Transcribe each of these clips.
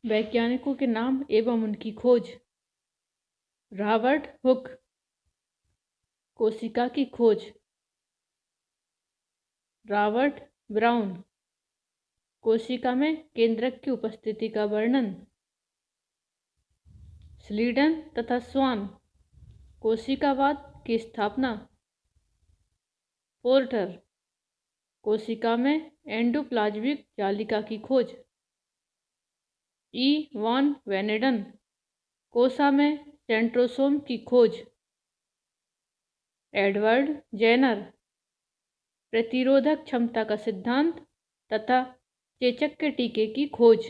वैज्ञानिकों के नाम एवं उनकी खोज। Robert Hooke. कोशिका की खोज। Robert brown. कोशिका में केंद्रक की उपस्थिति का वर्णन। स्लीडन तथा स्वान। कोशिकावाद की स्थापना। पोर्टर। कोशिका में एंडोप्लाज्मिक जालिका की खोज। ई वॉन वेनेडन। कोशा में सेंट्रोसोम की खोज। Edward Jenner. प्रतिरोधक क्षमता का सिद्धांत तथा चेचक के टीके की खोज।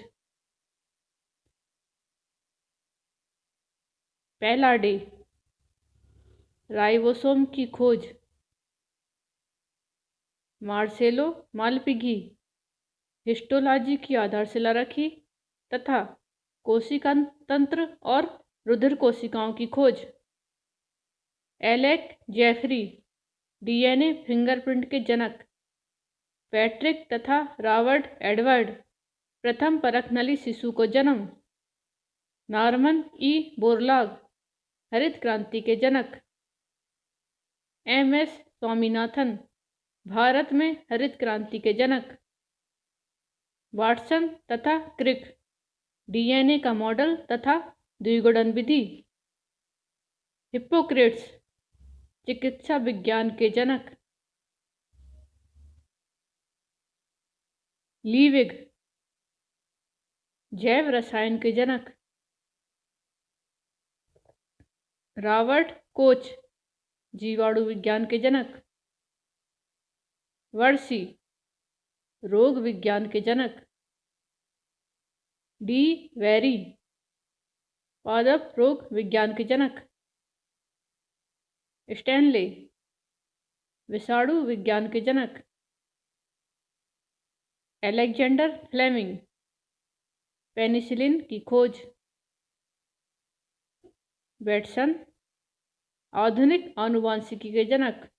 पैलाडे। राइबोसोम की खोज। मार्सेलो मालपिघी। हिस्टोलॉजी की आधारशिला रखी तथा कोशिका तंत्र और रुधिर कोशिकाओं की खोज। Alec Jeffrey. डीएनए फिंगरप्रिंट के जनक। पैट्रिक तथा रॉबर्ट एडवर्ड। प्रथम परखनली शिशु को जन्म। Norman E Borlaug. हरित क्रांति के जनक। एम.एस. स्वामीनाथन। भारत में हरित क्रांति के जनक। वाटसन तथा क्रिक। डीएनए का मॉडल तथा द्विगुणन विधि। हिप्पोक्रेट्स। चिकित्सा विज्ञान के जनक। लीविग। जैव रसायन के जनक। Robert Koch. जीवाणु विज्ञान के जनक। वर्सी। रोग विज्ञान के जनक। D very. पादप रोग विज्ञान के जनक। स्टैनले। विषाणु विज्ञान के जनक। Alexander Fleming. पेनिसिलिन की खोज। वेटसन। आधुनिक आनुवांशिकी के जनक।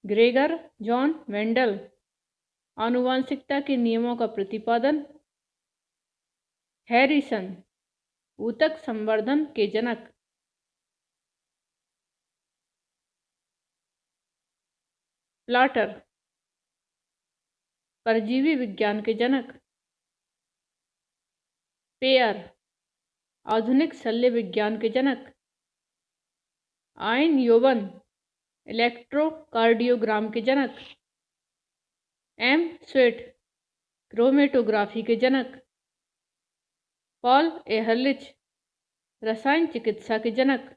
Gregor John Mendel. आनुवांशिकता के नियमों का प्रतिपादन। हैरिसन। ऊतक संवर्धन के जनक। प्लाटर। परजीवी विज्ञान के जनक। पेयर। आधुनिक शल्य विज्ञान के जनक। आइन योवन। इलेक्ट्रोकार्डियोग्राम के जनक। M sweat. क्रोमेटोग्राफी के जनक। पॉल एहरलिच। रसायन चिकित्सा के जनक।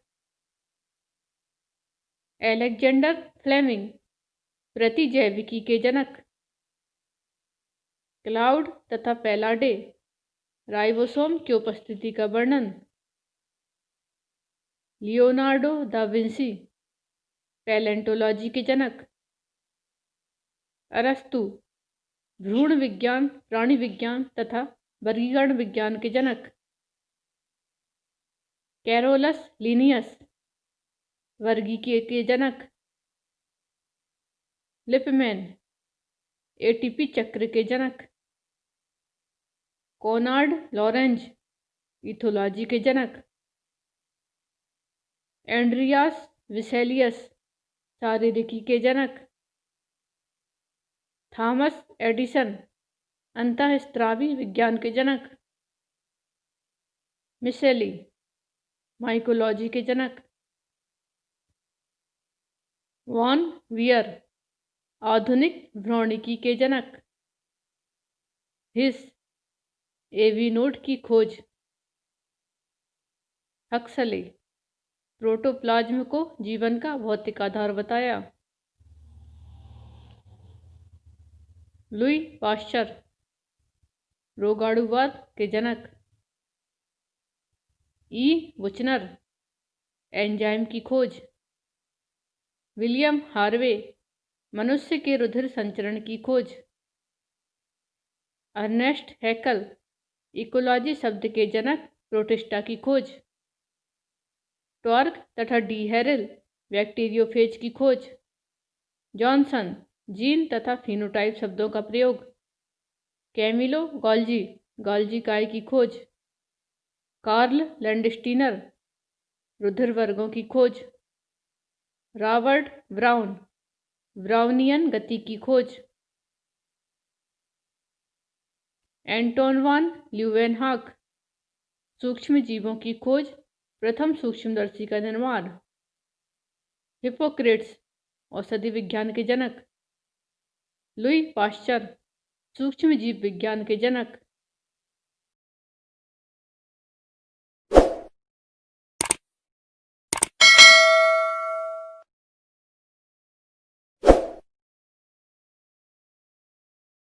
Alexander Fleming. प्रतिजैविकी के जनक। क्लाउड तथा पैलाडे। राइबोसोम की उपस्थिति का वर्णन। Leonardo da Vinci. पैलेंटोलॉजी के जनक। अरस्तु। भ्रूण विज्ञान, प्राणी विज्ञान तथा वर्गीकरण विज्ञान के जनक। Carolus Linnaeus. वर्गीकीय के जनक। लिपमैन। एटीपी चक्र के जनक। Konrad Lorentz. इथोलॉजी के जनक। Andreas Vesalius. शारीरिकी के जनक। Thomas Edison. अंतःस्रावी विज्ञान के जनक। मिशेली। माइकोलॉजी के जनक। Von wear. आधुनिक भ्रौणिकी के जनक। हिस। एवी नोड की खोज। हक्सले। प्रोटोप्लाज्म को जीवन का भौतिक आधार बताया। Louis Pasteur. रोगाणुवाद के जनक। ई बुचनर। एंजाइम की खोज। William Harvey. मनुष्य के रुधिर संचरण की खोज। अर्नेस्ट हैकल। इकोलॉजी शब्द के जनक प्रोटिस्टा की खोज। टॉर्क तथा डी हैरल। बैक्टीरियोफेज की खोज। जॉनसन। जीन तथा फिनोटाइप शब्दों का प्रयोग। Camillo Golgi. गॉल्जी काय की खोज। कार्ल लैंडस्टीनर, रुधिर वर्गों की खोज। रॉबर्ट ब्राउन, ब्राउनियन गति की खोज। एंटोन वान ल्यूवेनहॉक, सूक्ष्म जीवों की खोज, प्रथम सूक्ष्मदर्शी का निर्माण। हिप्पोक्रेट्स, औषधि विज्ञान के जनक। लुई पाश्चर, सूक्ष्म जीव विज्ञान के जनक।